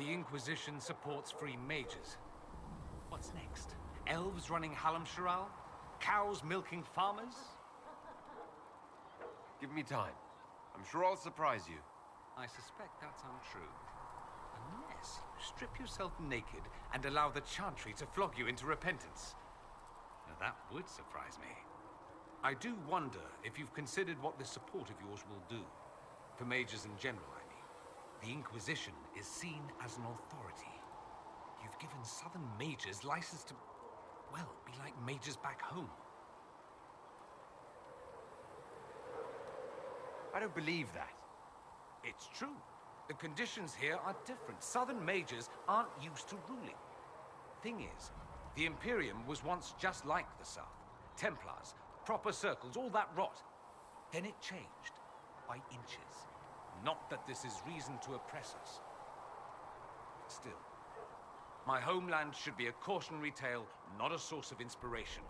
The Inquisition supports free mages. What's next? Elves running Halam-Sharal? Cows milking farmers? Give me time. I'm sure I'll surprise you. I suspect that's untrue. Unless you strip yourself naked and allow the Chantry to flog you into repentance. Now that would surprise me. I do wonder if you've considered what this support of yours will do. For mages in general, I mean. The Inquisition is seen as an authority. You've given Southern mages license to, well, be like mages back home. I don't believe that. It's true. The conditions here are different. Southern mages aren't used to ruling. Thing is, the Imperium was once just like the South. Templars, proper circles, all that rot. Then it changed, by inches. Not that this is reason to oppress us. Still, my homeland should be a cautionary tale, not a source of inspiration.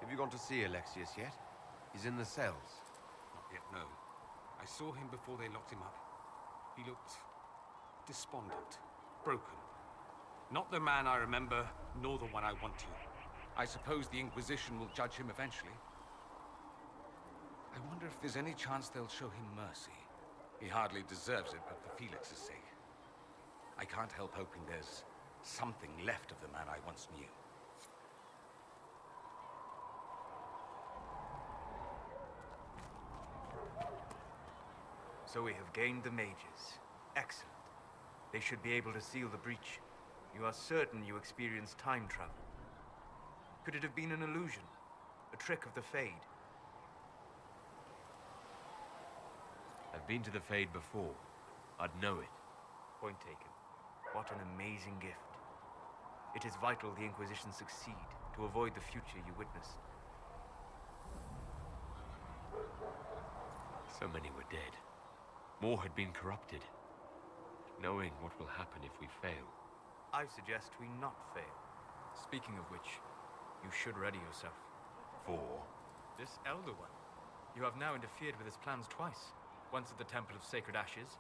Have you gone to see Alexius yet? He's in the cells. Not yet, no. I saw him before they locked him up. He looked despondent, broken. Not the man I remember, nor the one I want to. I suppose the Inquisition will judge him eventually. I wonder if there's any chance they'll show him mercy. He hardly deserves it, but for Felix's sake. I can't help hoping there's something left of the man I once knew. So we have gained the mages. Excellent. They should be able to seal the breach. You are certain you experienced time travel? Could it have been an illusion? A trick of the Fade? I've been to the Fade before. I'd know it. Point taken. What an amazing gift. It is vital the Inquisition succeed to avoid the future you witness. So many were dead. More had been corrupted. Knowing what will happen if we fail. I suggest we not fail. Speaking of which, you should ready yourself. For? This Elder One. You have now interfered with his plans twice. Once at the Temple of Sacred Ashes,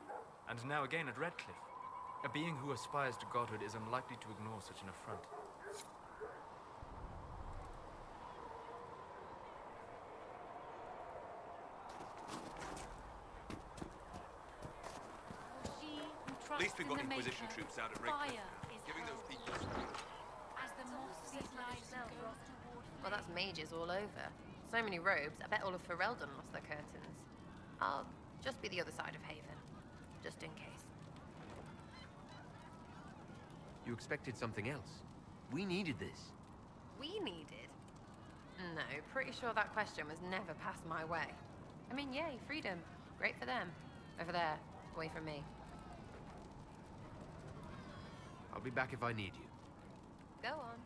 and now again at Redcliffe. A being who aspires to godhood is unlikely to ignore such an affront. At least we've got Inquisition troops out at Redcliffe, giving those people... Well, that's mages all over. So many robes, I bet all of Ferelden lost their curtains. I'll just be the other side of Haven, just in case. You expected something else. We needed this. We needed? No, pretty sure that question was never passed my way. I mean, yay, freedom. Great for them. Over there, away from me. I'll be back if I need you. Go on.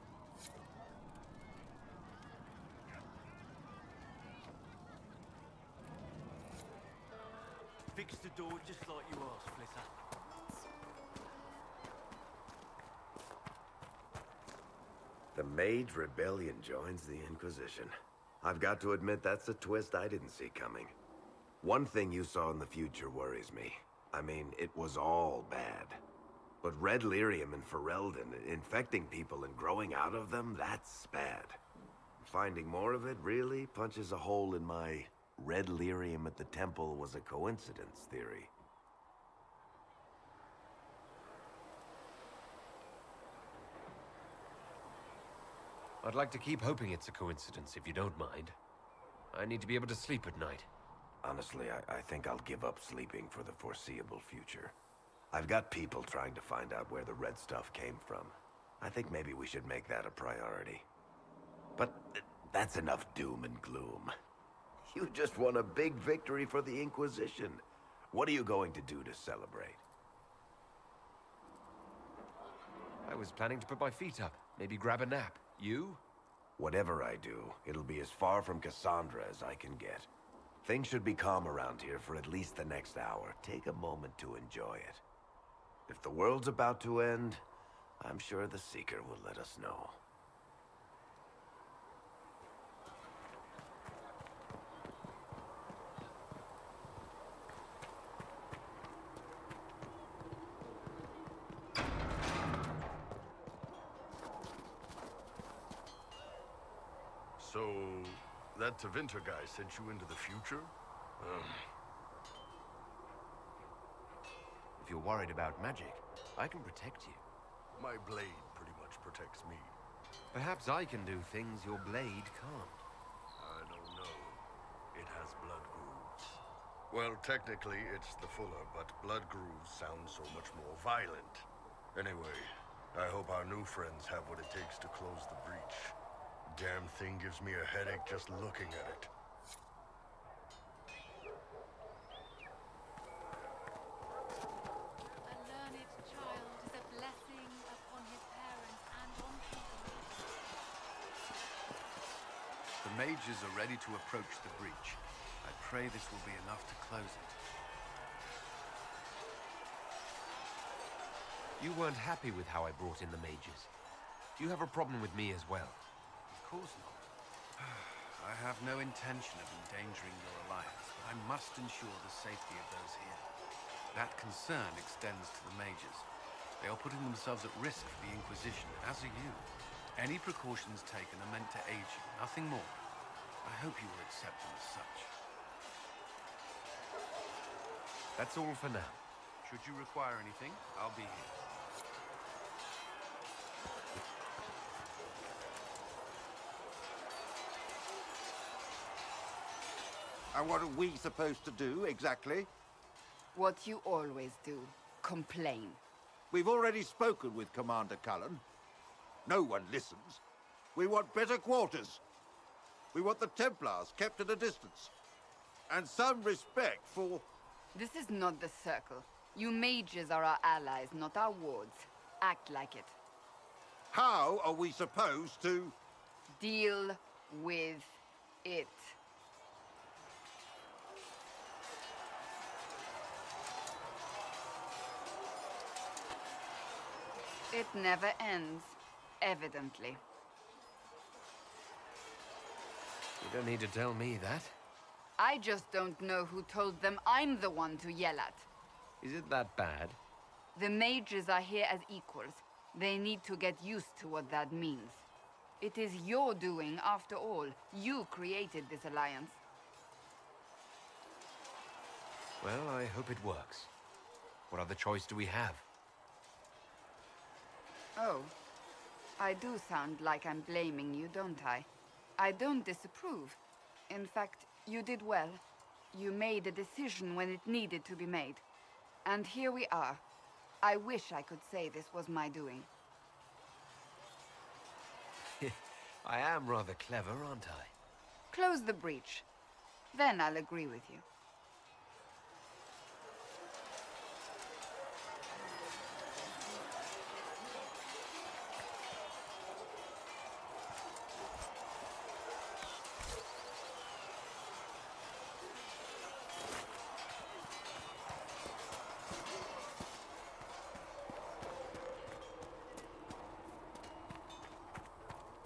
Fix the door just like you asked, Flitter. The Mage Rebellion joins the Inquisition. I've got to admit that's a twist I didn't see coming. One thing you saw in the future worries me. I mean, it was all bad. But Red Lyrium and Ferelden, infecting people and growing out of them, that's bad. Finding more of it really punches a hole in my Red Lyrium at the temple was a coincidence theory. I'd like to keep hoping it's a coincidence, if you don't mind. I need to be able to sleep at night. Honestly, I think I'll give up sleeping for the foreseeable future. I've got people trying to find out where the red stuff came from. I think maybe we should make that a priority. But that's enough doom and gloom. You just won a big victory for the Inquisition. What are you going to do to celebrate? I was planning to put my feet up, maybe grab a nap. You? Whatever I do, it'll be as far from Cassandra as I can get. Things should be calm around here for at least the next hour. Take a moment to enjoy it. If the world's about to end, I'm sure the Seeker will let us know. So, that Tevinter guy sent you into the future? If you're worried about magic, I can protect you. My blade pretty much protects me. Perhaps I can do things your blade can't. I don't know. It has blood grooves. Well, technically, it's the Fuller, but blood grooves sound so much more violent. Anyway, I hope our new friends have what it takes to close the breach. Damn thing gives me a headache just looking at it. A learned child is a blessing upon his parents and on people. The mages are ready to approach the breach. I pray this will be enough to close it. You weren't happy with how I brought in the mages. Do you have a problem with me as well? Of course not. I have no intention of endangering your alliance, but I must ensure the safety of those here. That concern extends to the mages. They are putting themselves at risk for the Inquisition, as are you. Any precautions taken are meant to aid you, nothing more. I hope you will accept them as such. That's all for now. Should you require anything, I'll be here. And what are we supposed to do, exactly? What you always do. Complain. We've already spoken with Commander Cullen. No one listens. We want better quarters. We want the Templars kept at a distance. And some respect for... This is not the Circle. You mages are our allies, not our wards. Act like it. How are we supposed to... Deal with it. It never ends, evidently. You don't need to tell me that. I just don't know who told them I'm the one to yell at. Is it that bad? The mages are here as equals. They need to get used to what that means. It is your doing, after all. You created this alliance. Well, I hope it works. What other choice do we have? Oh. I do sound like I'm blaming you, don't I? I don't disapprove. In fact, you did well. You made a decision when it needed to be made. And here we are. I wish I could say this was my doing. I am rather clever, aren't I? Close the breach. Then I'll agree with you.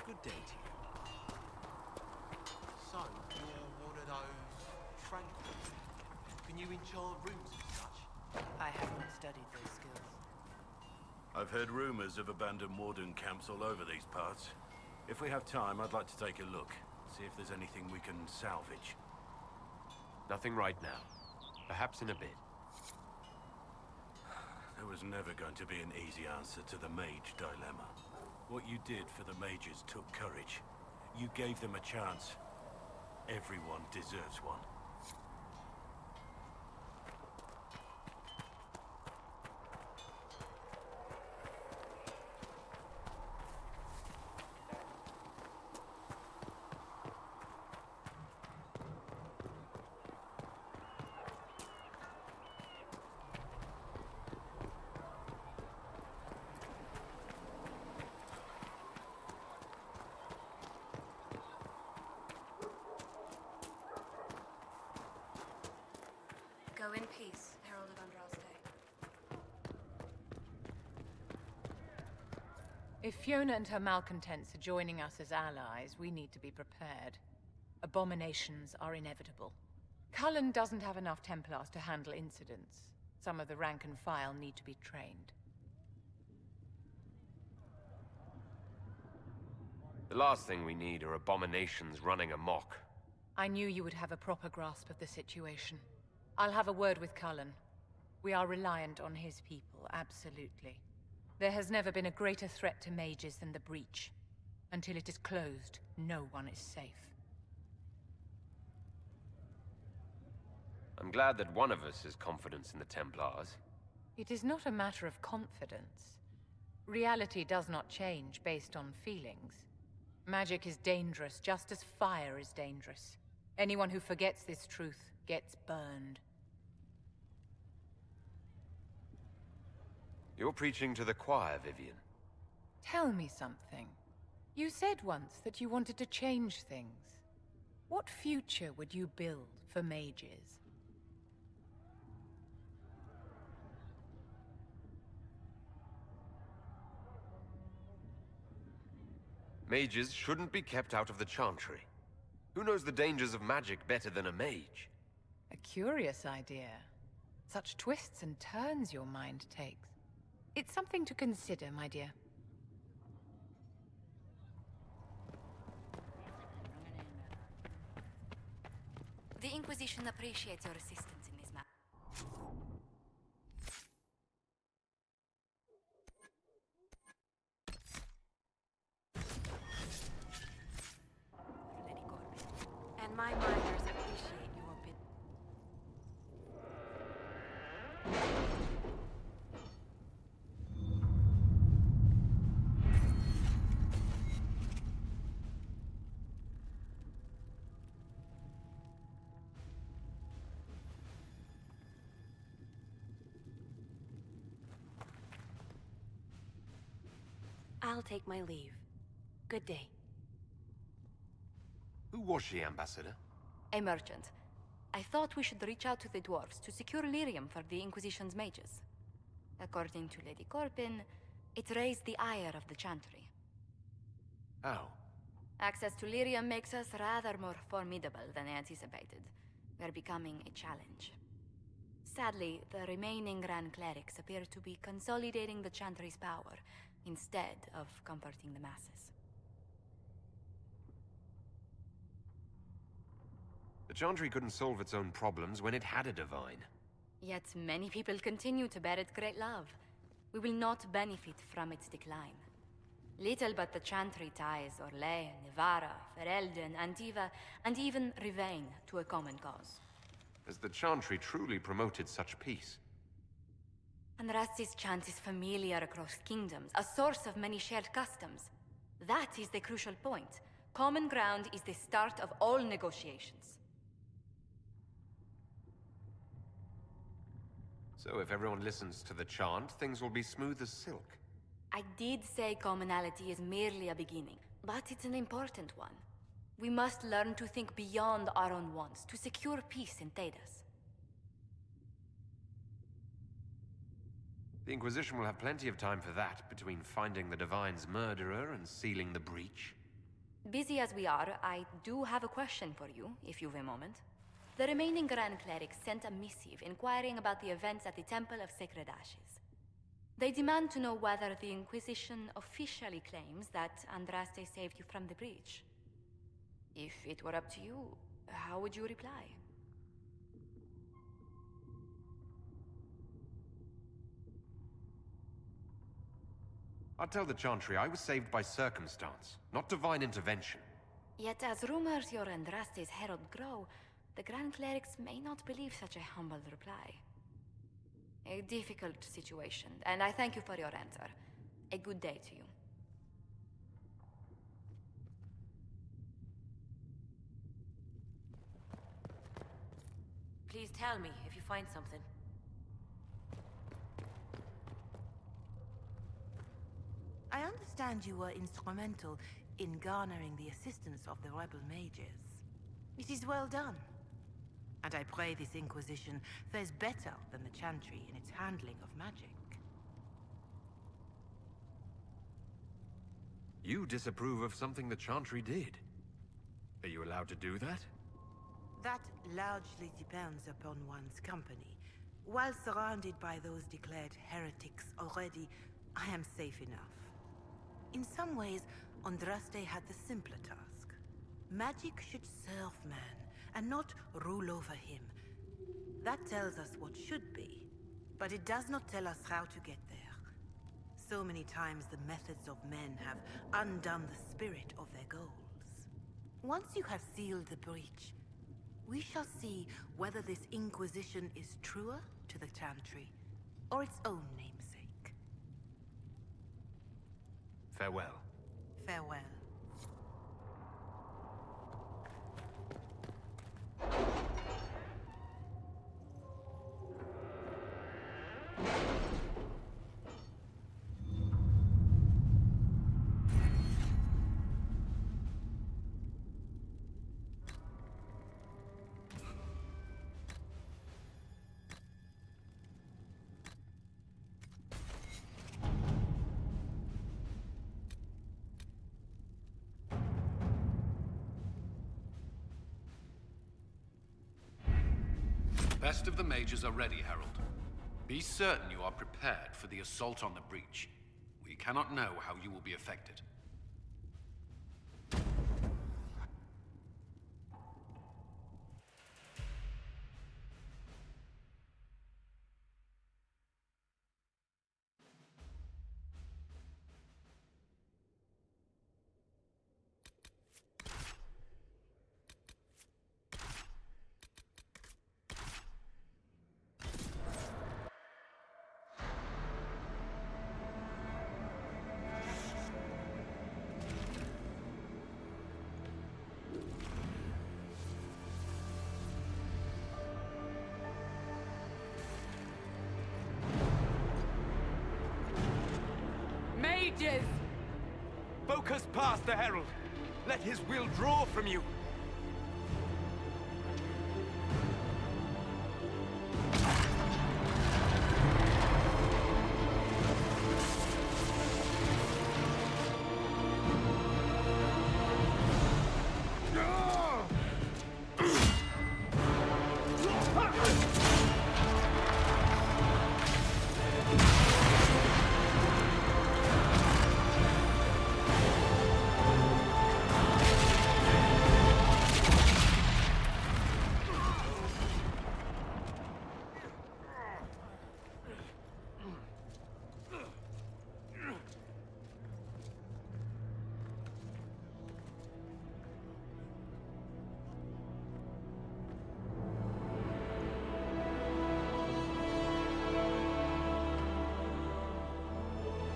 Good day to you. So, you're one of those trankers. Can you enchant rooms and such? I have not studied those skills. I've heard rumors of abandoned warden camps all over these parts. If we have time, I'd like to take a look. See if there's anything we can salvage. Nothing right now. Perhaps in a bit. There was never going to be an easy answer to the mage dilemma. What you did for the mages took courage. You gave them a chance. Everyone deserves one. Go in peace, Herald of Andraste. If Fiona and her malcontents are joining us as allies, we need to be prepared. Abominations are inevitable. Cullen doesn't have enough Templars to handle incidents. Some of the rank and file need to be trained. The last thing we need are abominations running amok. I knew you would have a proper grasp of the situation. I'll have a word with Cullen. We are reliant on his people, absolutely. There has never been a greater threat to mages than the Breach. Until it is closed, no one is safe. I'm glad that one of us has confidence in the Templars. It is not a matter of confidence. Reality does not change based on feelings. Magic is dangerous, just as fire is dangerous. Anyone who forgets this truth gets burned. You're preaching to the choir, Vivian. Tell me something. You said once that you wanted to change things. What future would you build for mages? Mages shouldn't be kept out of the Chantry. Who knows the dangers of magic better than a mage? A curious idea. Such twists and turns your mind takes. It's something to consider, my dear. The Inquisition appreciates your assistance in this matter. Lady Corbin. And my miners appreciate your bit. I'll take my leave. Good day. Who was she, Ambassador? A merchant. I thought we should reach out to the dwarves to secure lyrium for the Inquisition's mages. According to Lady Corbin, it raised the ire of the Chantry. How? Access to lyrium makes us rather more formidable than anticipated. We're becoming a challenge. Sadly, the remaining Grand Clerics appear to be consolidating the Chantry's power, instead of comforting the masses. The Chantry couldn't solve its own problems when it had a divine. Yet many people continue to bear it great love. We will not benefit from its decline. Little but the Chantry ties Orlais, Nevarra, Ferelden, Antiva, and even Rivain to a common cause. Has the Chantry truly promoted such peace? Andraste's chant is familiar across kingdoms, a source of many shared customs. That is the crucial point. Common ground is the start of all negotiations. So if everyone listens to the chant, things will be smooth as silk. I did say commonality is merely a beginning, but it's an important one. We must learn to think beyond our own wants to secure peace in Thedas. The Inquisition will have plenty of time for that, between finding the Divine's murderer and sealing the breach. Busy as we are, I do have a question for you, if you've a moment. The remaining Grand Clerics sent a missive inquiring about the events at the Temple of Sacred Ashes. They demand to know whether the Inquisition officially claims that Andraste saved you from the breach. If it were up to you, how would you reply? I'd tell the Chantry I was saved by circumstance, not divine intervention. Yet as rumors your Andraste's herald grow, the Grand Clerics may not believe such a humble reply. A difficult situation, and I thank you for your answer. A good day to you. Please tell me if you find something. I understand you were instrumental in garnering the assistance of the rebel mages. It is well done. And I pray this Inquisition fares better than the Chantry in its handling of magic. You disapprove of something the Chantry did. Are you allowed to do that? That largely depends upon one's company. While surrounded by those declared heretics already, I am safe enough. In some ways, Andraste had the simpler task. Magic should serve man, and not rule over him. That tells us what should be, but it does not tell us how to get there. So many times the methods of men have undone the spirit of their goals. Once you have sealed the breach, we shall see whether this Inquisition is truer to the Chantry, or its own namesake. Farewell. Farewell. Best of the mages are ready, Herald. Be certain you are prepared for the assault on the breach. We cannot know how you will be affected. Mages! Focus past the Herald. Let his will draw from you.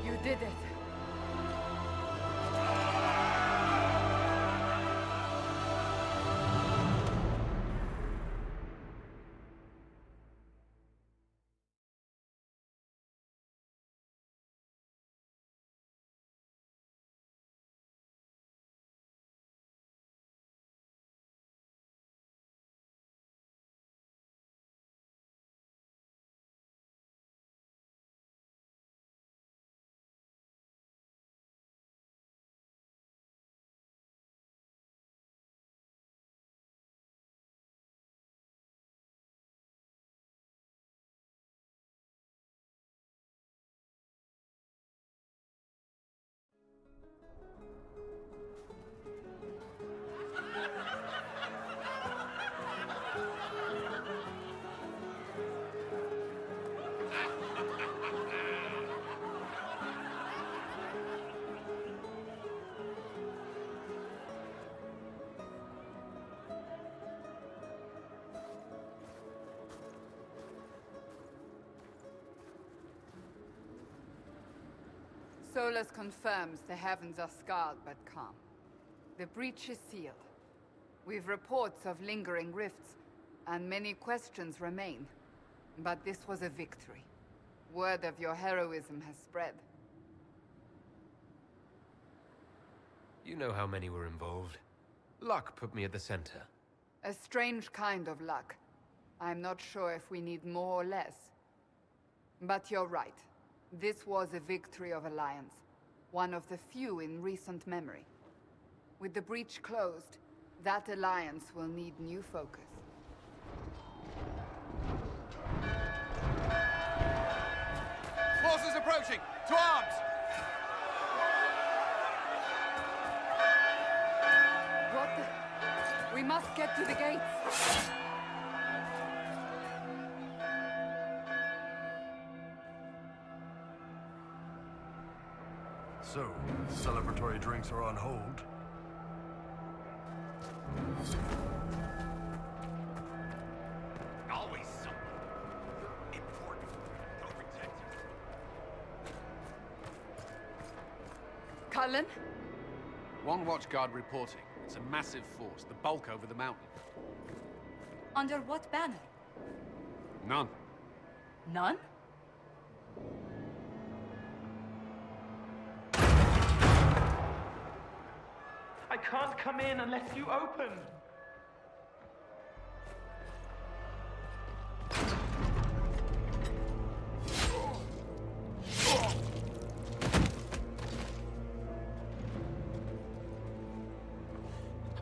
You did it. Solus confirms the heavens are scarred but calm. The breach is sealed. We've reports of lingering rifts, and many questions remain. But this was a victory. Word of your heroism has spread. You know how many were involved. Luck put me at the center. A strange kind of luck. I'm not sure if we need more or less. But you're right. This was a victory of Alliance. One of the few in recent memory. With the breach closed, that alliance will need new focus. Forces approaching! To arms! must get to the gates. So, celebratory drinks are on hold. Always something important to protect. Cullen? One watchguard reporting. It's a massive force, the bulk over the mountain. Under what banner? None. None? I can't come in unless you open.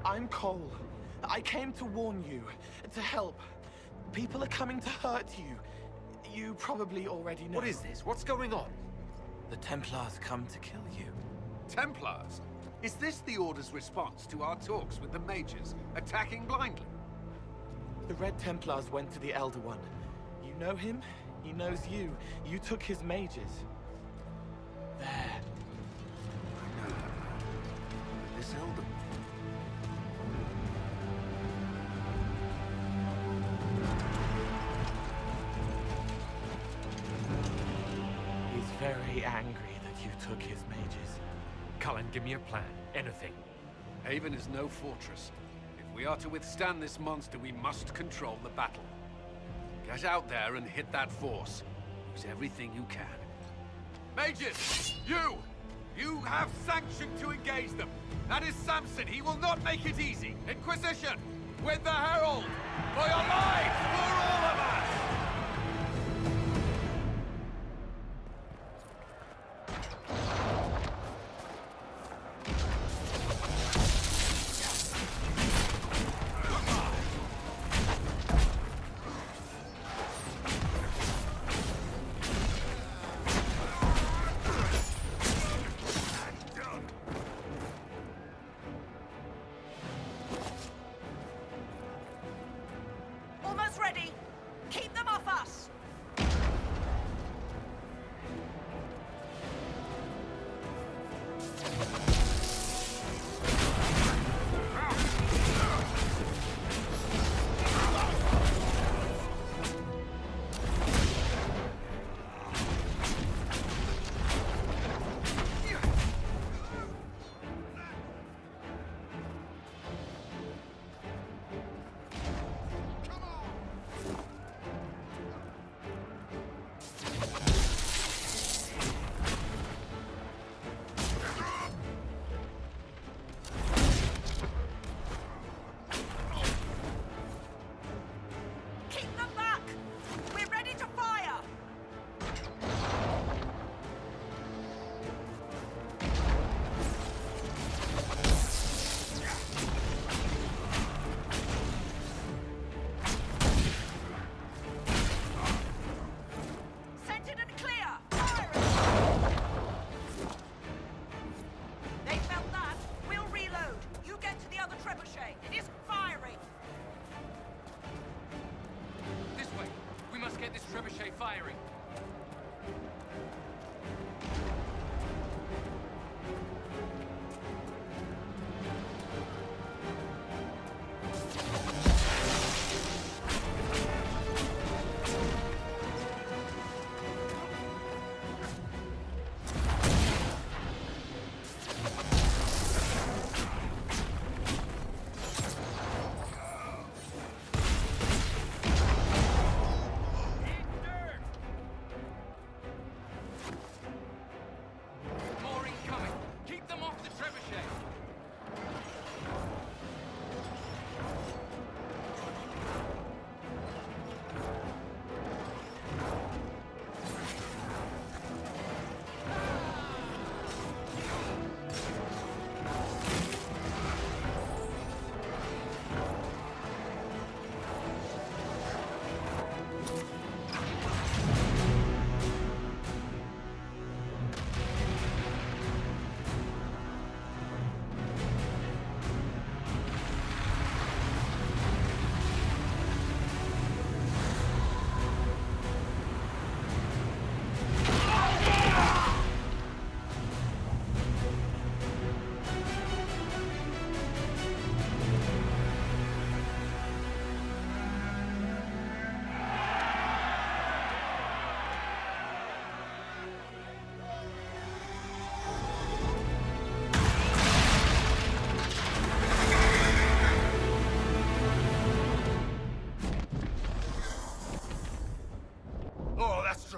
I'm Cole. I came to warn you, to help. People are coming to hurt you. You probably already know. What is this? What's going on? The Templars come to kill you. Templars? Is this the Order's response to our talks with the mages, attacking blindly? The Red Templars went to the Elder One. You know him, he knows you. You took his mages. There. I know that man. This Elder. He's very angry that you took his mages. Cullen, give me a plan. Anything. Haven is no fortress. If we are to withstand this monster, we must control the battle. Get out there and hit that force. Use everything you can. Mages! You have sanction to engage them. That is Samson. He will not make it easy. Inquisition! With the Herald! For your lives! For all of us! Almost ready. Keep them off us. Keep them back. We're ready to fire. Scented and clear. Fire it. They felt that. We'll reload. You get to the other trebuchet. It isn't firing. This way. We must get this trebuchet firing.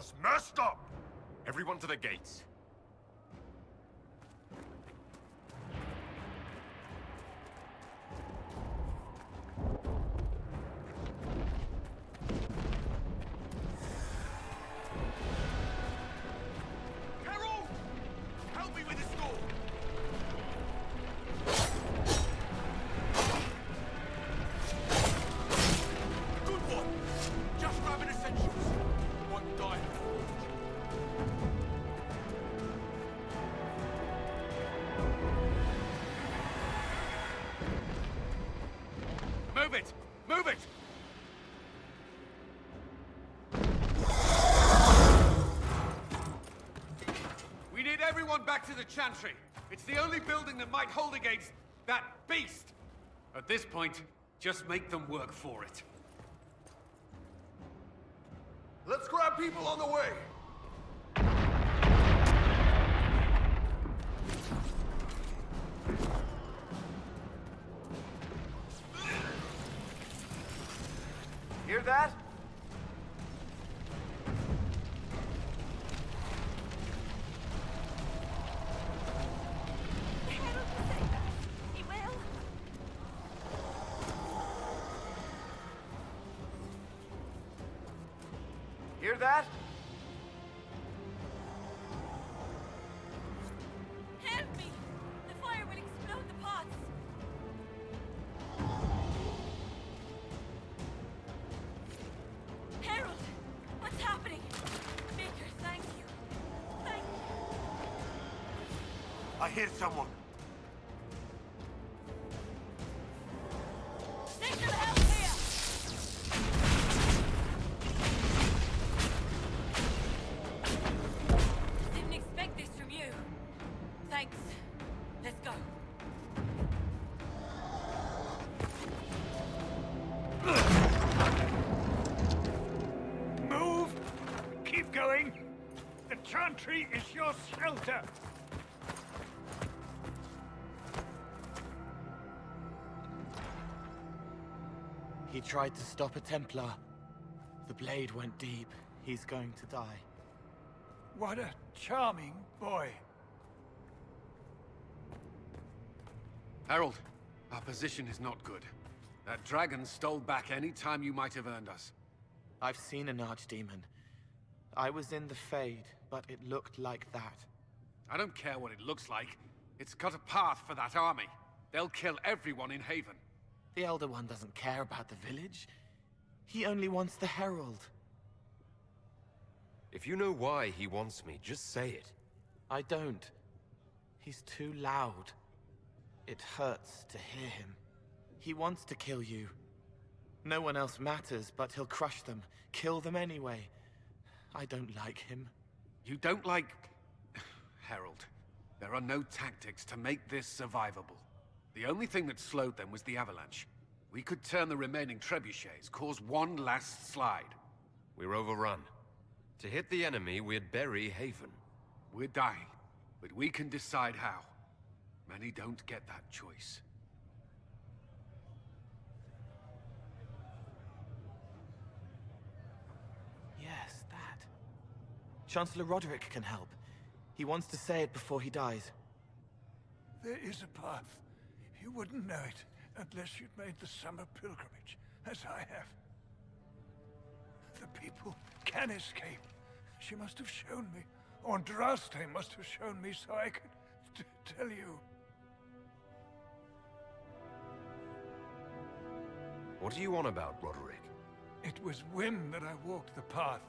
just messed up! Everyone to the gates. Harold! Help me with this door! Good one! Just grabbing essentials. One diamond. Move it! Move it! We need everyone back to the Chantry. It's the only building that might hold against that beast. At this point, just make them work for it. Let's grab people on the way! Hear that? He will. Hear that? Help me! The fire will explode the pots. Harold, what's happening? Baker, thank you. Thank you. I hear someone. There's some help here! Didn't expect this from you. Thanks. Let's go. Move! Keep going! The Chantry is your shelter! He tried to stop a Templar. The blade went deep. He's going to die. What a charming boy. Harold, our position is not good. That dragon stole back any time you might have earned us. I've seen an archdemon. I was in the Fade, but it looked like that. I don't care what it looks like. It's got a path for that army. They'll kill everyone in Haven. The Elder One doesn't care about the village. He only wants the Herald. If you know why he wants me, just say it. I don't. He's too loud. It hurts to hear him. He wants to kill you. No one else matters, but he'll crush them, kill them anyway. I don't like him. You don't like... Harold, there are no tactics to make this survivable. The only thing that slowed them was the avalanche. We could turn the remaining trebuchets, cause one last slide. We're overrun. To hit the enemy, we'd bury Haven. We're dying, but we can decide how. Many don't get that choice. Yes, that. Chancellor Roderick can help. He wants to say it before he dies. There is a path. You wouldn't know it unless you'd made the summer pilgrimage, as I have. The people can escape. She must have shown me. Or Andraste must have shown me so I could tell you. What are you on about, Roderick? It was whim that I walked the path.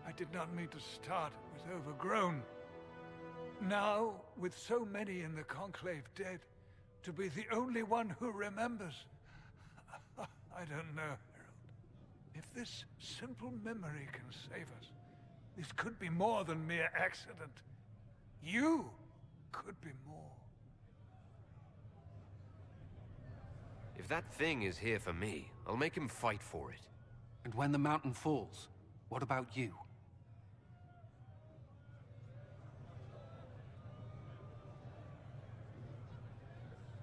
I did not mean to start. It was overgrown. Now, with so many in the Conclave dead, to be the only one who remembers... I don't know, Harold. If this simple memory can save us, this could be more than mere accident. You could be more. If that thing is here for me, I'll make him fight for it. And when the mountain falls, what about you?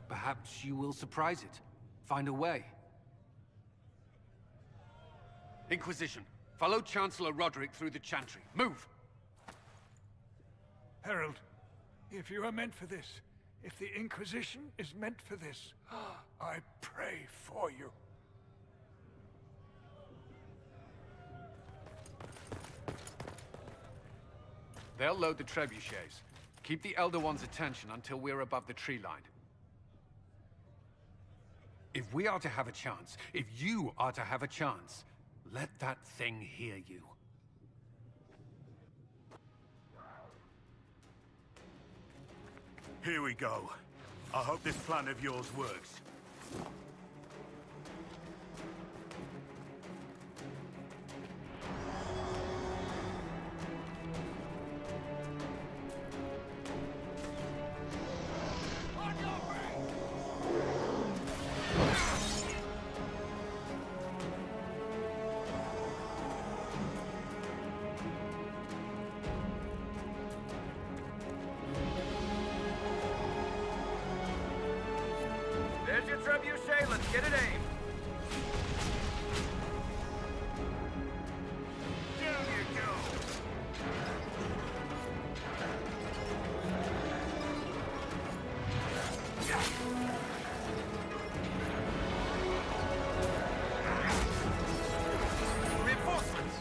Perhaps you will surprise it. Find a way. Inquisition, Follow Chancellor Roderick through the chantry. Move! Herald, if you are meant for this, if the Inquisition is meant for this, I pray for you. They'll load the trebuchets. Keep the Elder One's attention until we're above the tree line. If we are to have a chance, if you are to have a chance, let that thing hear you. Here we go. I hope this plan of yours works. There's your trebuchet, let's get it aimed. Down you go! Reinforcements!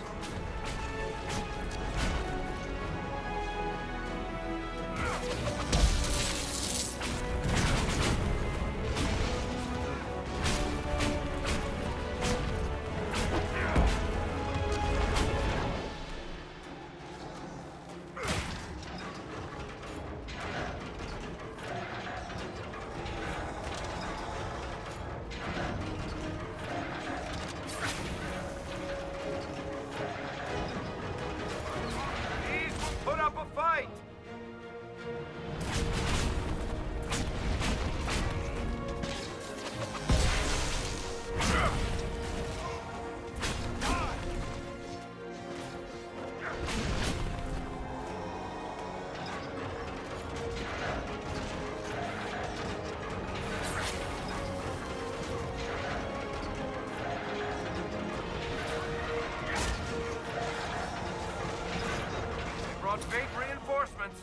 Put up a fight! Brought great reinforcements.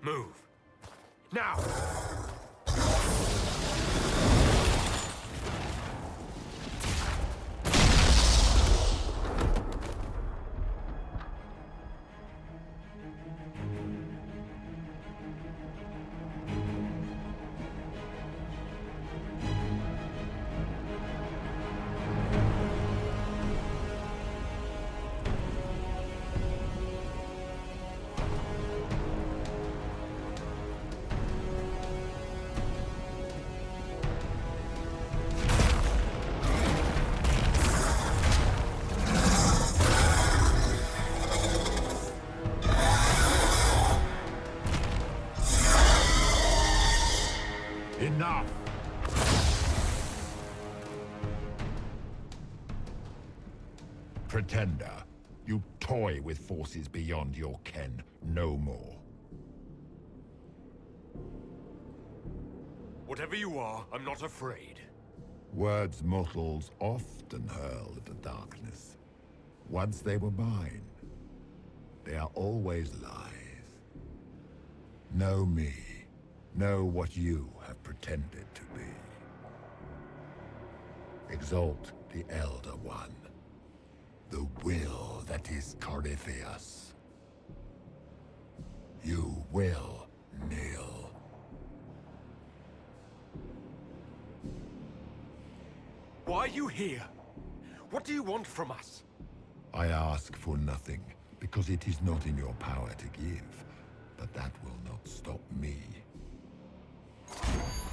Move. Now! Enough! Pretender, you toy with forces beyond your ken, no more. Whatever you are, I'm not afraid. Words mortals often hurl at the darkness. Once they were mine, they are always lies. Know me. Know what you have pretended to be. Exalt the Elder One. The will that is Corypheus. You will kneel. Why are you here? What do you want from us? I ask for nothing, because it is not in your power to give. But that will not stop me.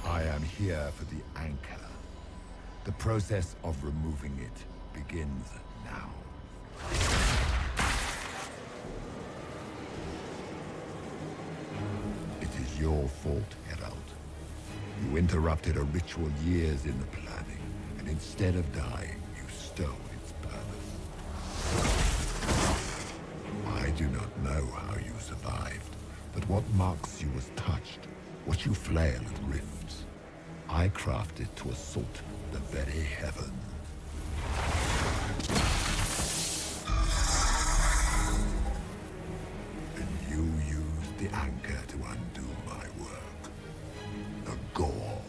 I am here for the anchor. The process of removing it begins now. It is your fault, Herald. You interrupted a ritual years in the planning, and instead of dying, you stole its purpose. I do not know how you survived, but what marks you as touched, what you flail at rifts, I crafted to assault the very heavens. And you used the anchor to undo my work. The gore.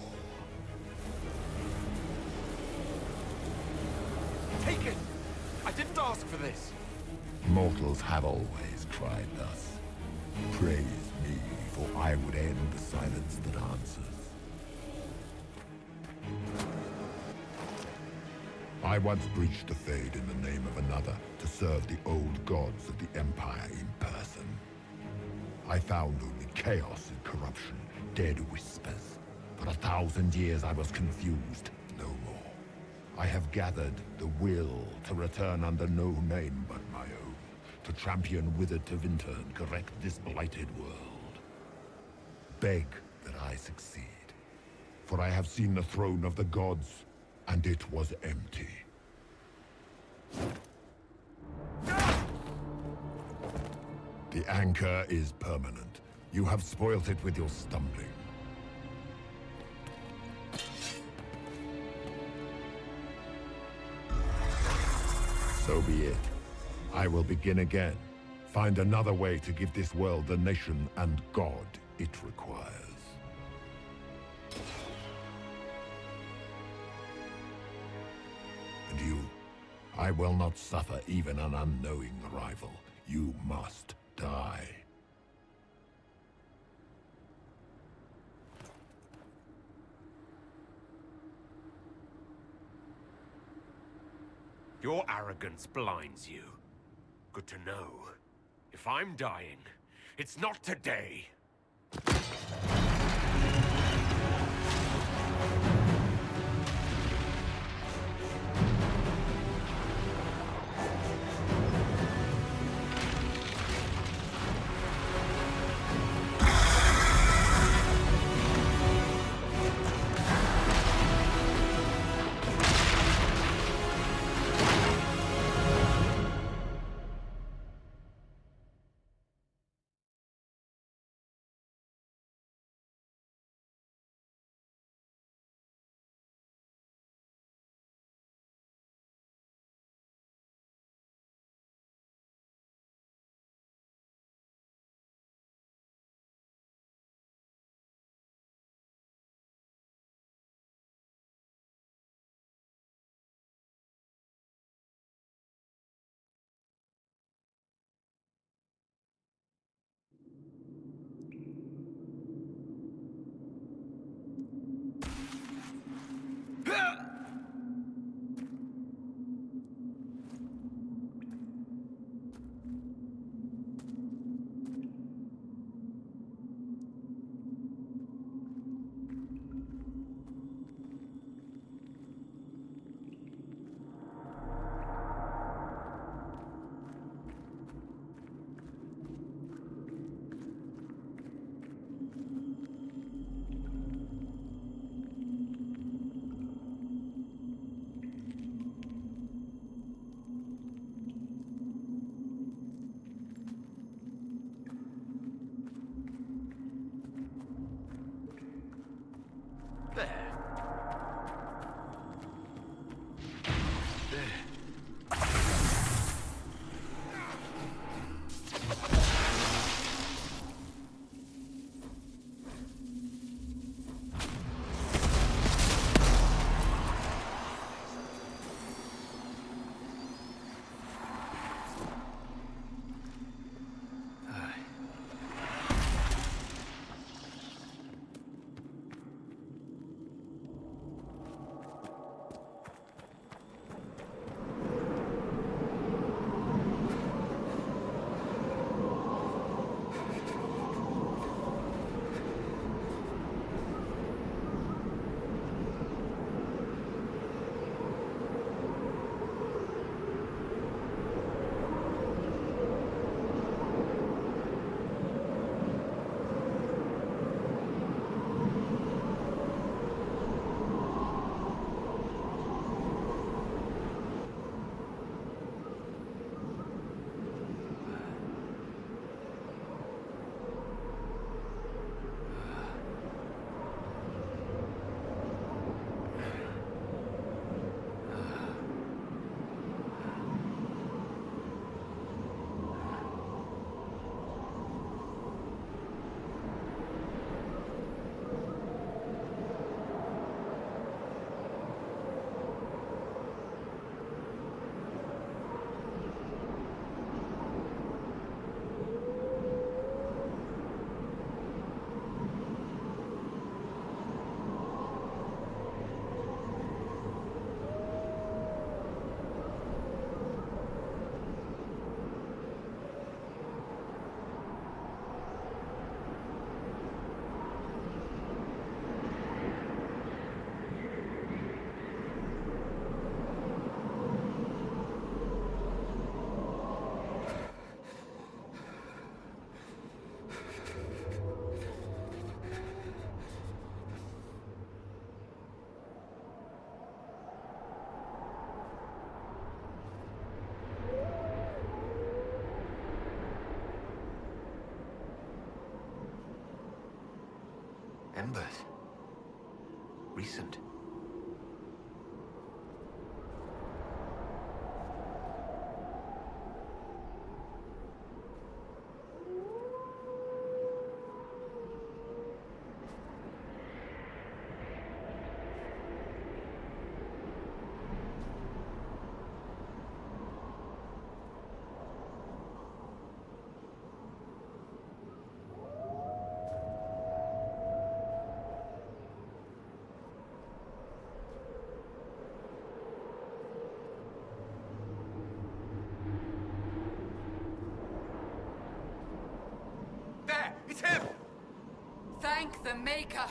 Take it! I didn't ask for this! Mortals have always cried thus. Praise me, for I would end the silence that answers. I once breached the Fade in the name of another to serve the old gods of the Empire in person. I found only chaos and corruption, dead whispers. For 1,000 years I was confused, no more. I have gathered the will to return under no name but my own, to champion Withered to Winter and correct this blighted world. Beg that I succeed, for I have seen the throne of the gods, and it was empty. The anchor is permanent. You have spoilt it with your stumbling. So be it. I will begin again. Find another way to give this world the nation and God it requires. And you, I will not suffer even an unknowing rival. You must die. Your arrogance blinds you. Good to know. If I'm dying, it's not today. Embers. Recent. There! It's him! Thank the Maker!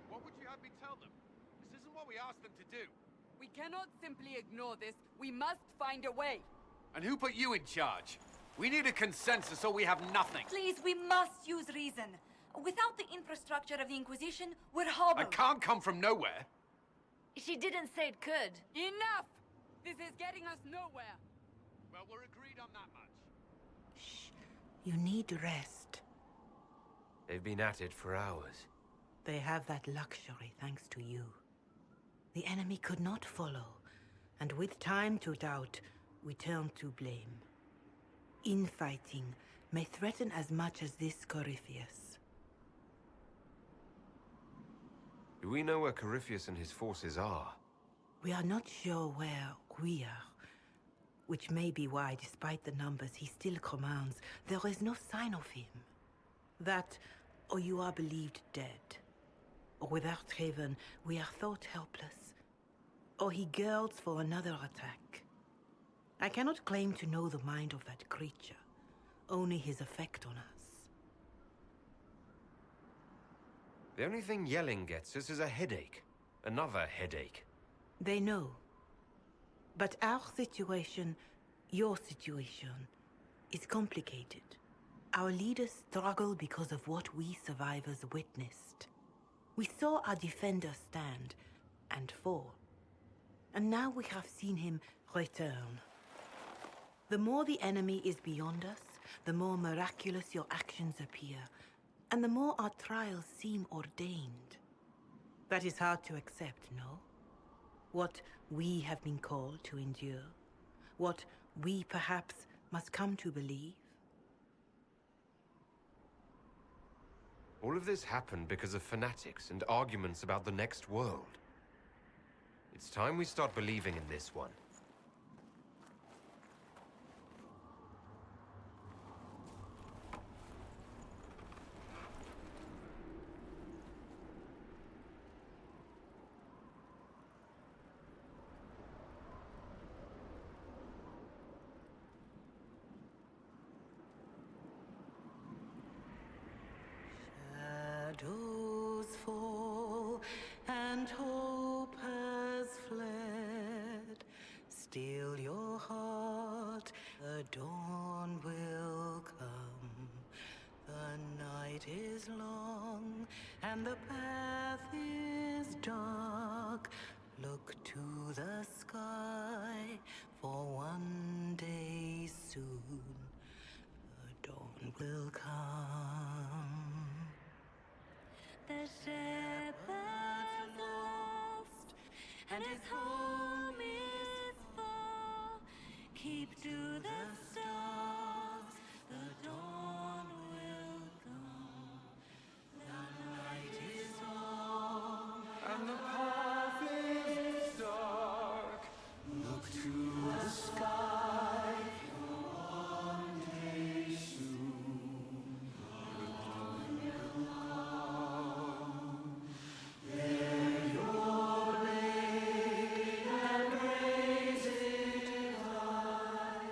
What would you have me tell them? This isn't what we asked them to do. We cannot simply ignore this. We must find a way. And who put you in charge? We need a consensus or we have nothing. Please, we must use reason. Without the infrastructure of the Inquisition, we're hobbled. I can't come from nowhere. She didn't say it could. Enough! This is getting us nowhere. Well, we're agreed on that much. You need rest. They've been at it for hours. They have that luxury thanks to you. The enemy could not follow, and with time to doubt, we turn to blame. Infighting may threaten as much as this Corypheus. Do we know where Corypheus and his forces are? We are not sure where we are, which may be why, despite the numbers he still commands, there is no sign of him. That, or you are believed dead. Or without Haven, we are thought helpless. Or he girds for another attack. I cannot claim to know the mind of that creature, only his effect on us. The only thing yelling gets us is a headache. Another headache. They know. But our situation, your situation, is complicated. Our leaders struggle because of what we survivors witnessed. We saw our defender stand and fall. And now we have seen him return. The more the enemy is beyond us, the more miraculous your actions appear, and the more our trials seem ordained. That is hard to accept, no? What we have been called to endure, what we perhaps must come to believe. All of this happened because of fanatics and arguments about the next world. It's time we start believing in this one. Shadows fall and hope has fled. Still your heart, the dawn will come. The night is long and the path is dark. Look to the sky, for one day soon the dawn will come. The shepherd's lost, and his home is far. Keep to the stars, the dawn will come. The night is long, and the path is dark. Look to the sky, for one day soon the dawn will come. Bear your blade and raise it high.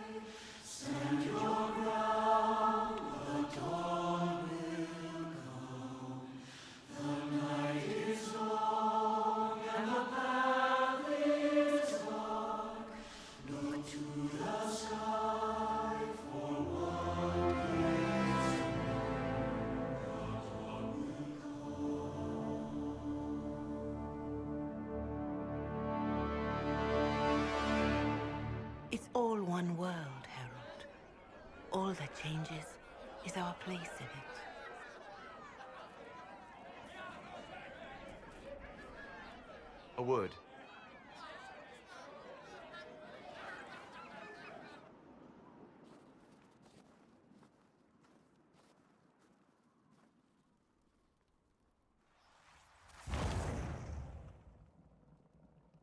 All that changes is our place in it. A word.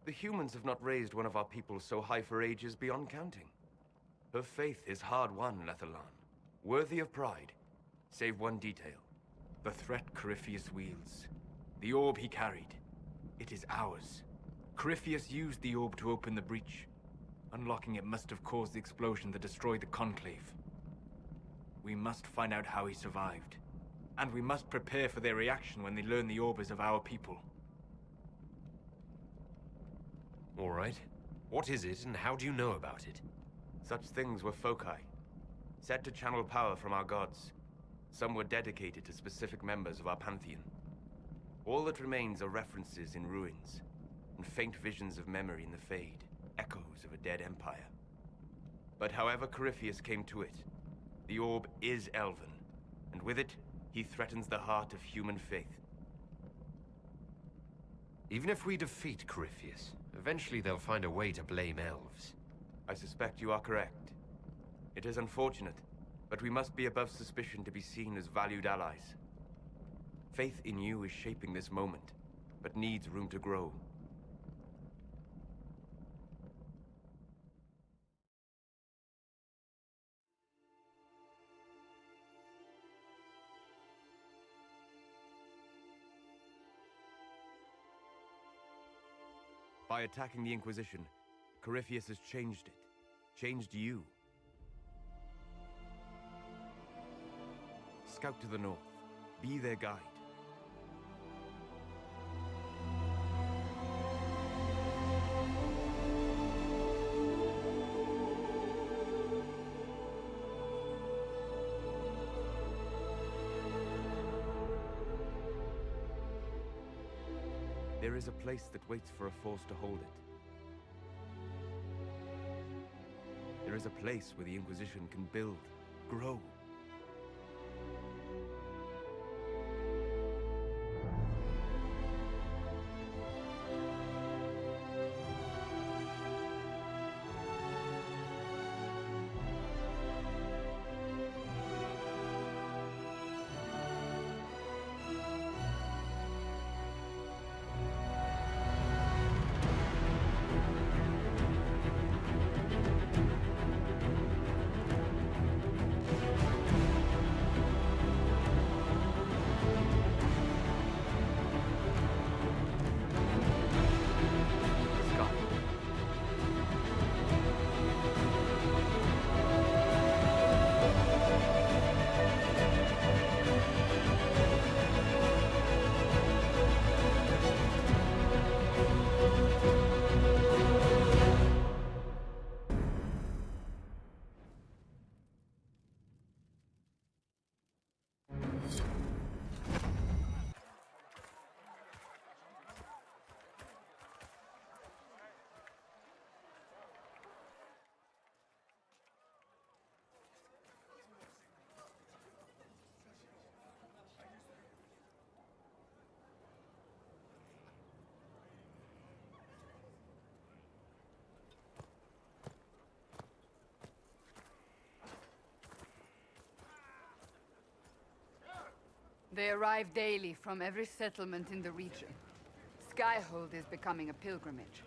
The humans have not raised one of our people so high for ages beyond counting. Her faith is hard-won, Lavellan. Worthy of pride. Save one detail. The threat Corypheus wields. The orb he carried. It is ours. Corypheus used the orb to open the breach. Unlocking it must have caused the explosion that destroyed the Conclave. We must find out how he survived. And we must prepare for their reaction when they learn the orb is of our people. All right. What is it, and how do you know about it? Such things were foci, said to channel power from our gods. Some were dedicated to specific members of our pantheon. All that remains are references in ruins, and faint visions of memory in the Fade, echoes of a dead empire. But however Corypheus came to it, the orb is elven, and with it, he threatens the heart of human faith. Even if we defeat Corypheus, eventually they'll find a way to blame elves. I suspect you are correct. It is unfortunate, but we must be above suspicion to be seen as valued allies. Faith in you is shaping this moment, but needs room to grow. By attacking the Inquisition, Corypheus has changed it. Changed you. Scout to the north. Be their guide. There is a place that waits for a force to hold it. There is a place where the Inquisition can build, grow. They arrive daily from every settlement in the region. Skyhold is becoming a pilgrimage.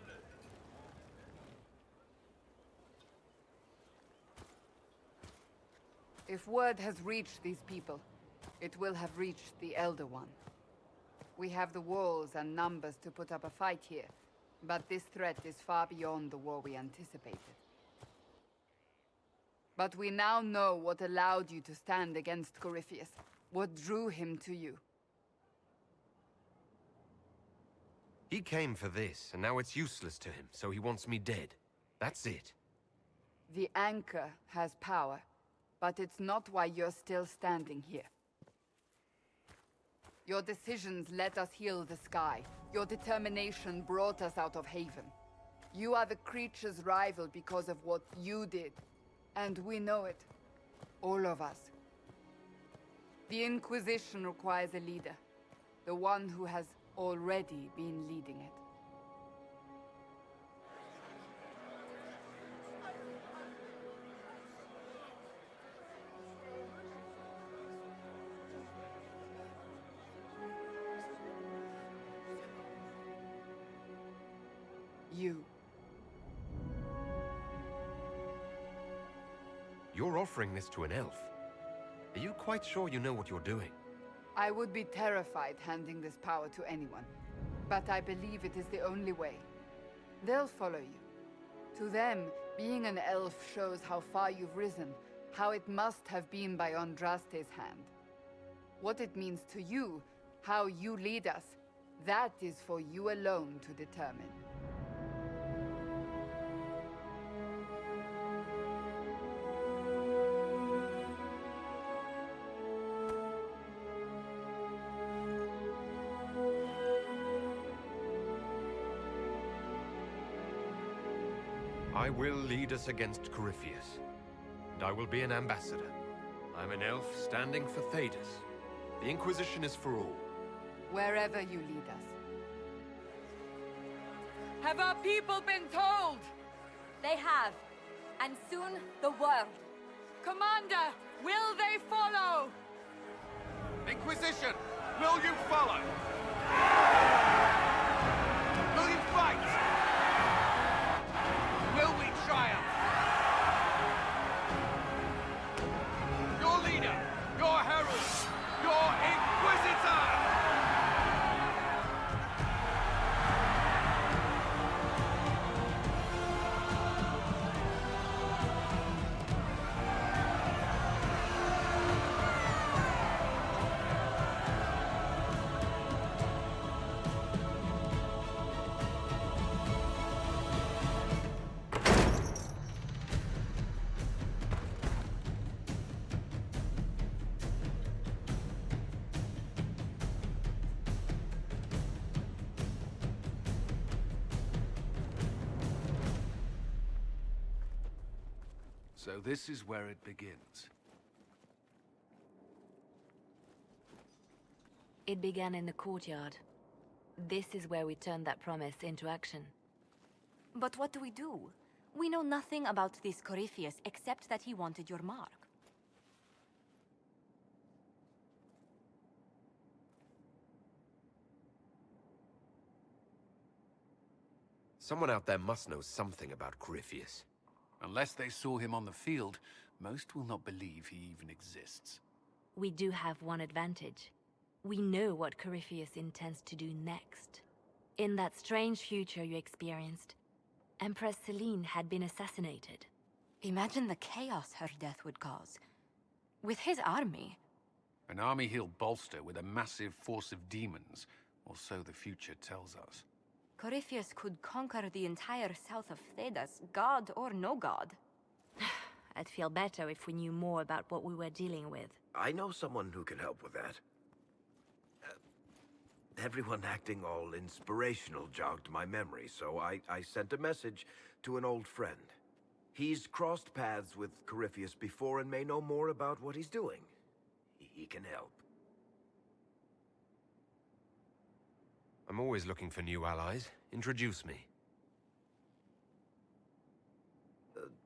If word has reached these people, it will have reached the Elder One. We have the walls and numbers to put up a fight here, but this threat is far beyond the war we anticipated. But we now know what allowed you to stand against Corypheus. What drew him to you? He came for this, and now it's useless to him, so he wants me dead. That's it. The Anchor has power, but it's not why you're still standing here. Your decisions let us heal the sky. Your determination brought us out of Haven. You are the creature's rival because of what you did, and we know it. All of us. The Inquisition requires a leader. The one who has already been leading it. You. You're offering this to an elf. Are you quite sure you know what you're doing? I would be terrified handing this power to anyone, but I believe it is the only way. They'll follow you. To them, being an elf shows how far you've risen, how it must have been by Andraste's hand. What it means to you, how you lead us, that is for you alone to determine. I will lead us against Corypheus, and I will be an ambassador. I'm an elf standing for Thedas. The Inquisition is for all. Wherever you lead us. Have our people been told? They have. And soon, the world. Commander, will they follow? Inquisition, will you follow? Will you fight? Will we triumph? Your leader, your herald, your Inquisitor! So this is where it begins. It began in the courtyard. This is where we turned that promise into action. But what do? We know nothing about this Corypheus except that he wanted your mark. Someone out there must know something about Corypheus. Unless they saw him on the field, most will not believe he even exists. We do have one advantage. We know what Corypheus intends to do next. In that strange future you experienced, Empress Selene had been assassinated. Imagine the chaos her death would cause. With his army. An army he'll bolster with a massive force of demons, or so the future tells us. Corypheus could conquer the entire south of Thedas, god or no god. I'd feel better if we knew more about what we were dealing with. I know someone who can help with that. Everyone acting all inspirational jogged my memory, so I sent a message to an old friend. He's crossed paths with Corypheus before and may know more about what he's doing. He can help. I'm always looking for new allies. Introduce me.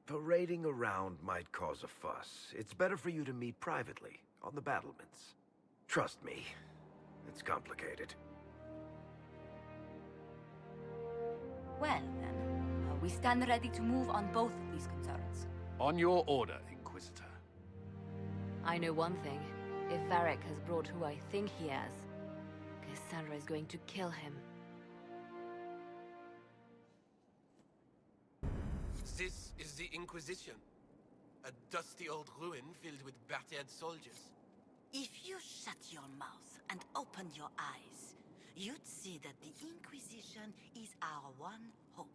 Parading around might cause a fuss. It's better for you to meet privately, on the battlements. Trust me, it's complicated. Well, then, we stand ready to move on both of these concerns. On your order, Inquisitor. I know one thing. If Varric has brought who I think he has, Cassandra is going to kill him. This is the Inquisition. A dusty old ruin filled with battered soldiers. If you shut your mouth and open your eyes, you'd see that the Inquisition is our one hope.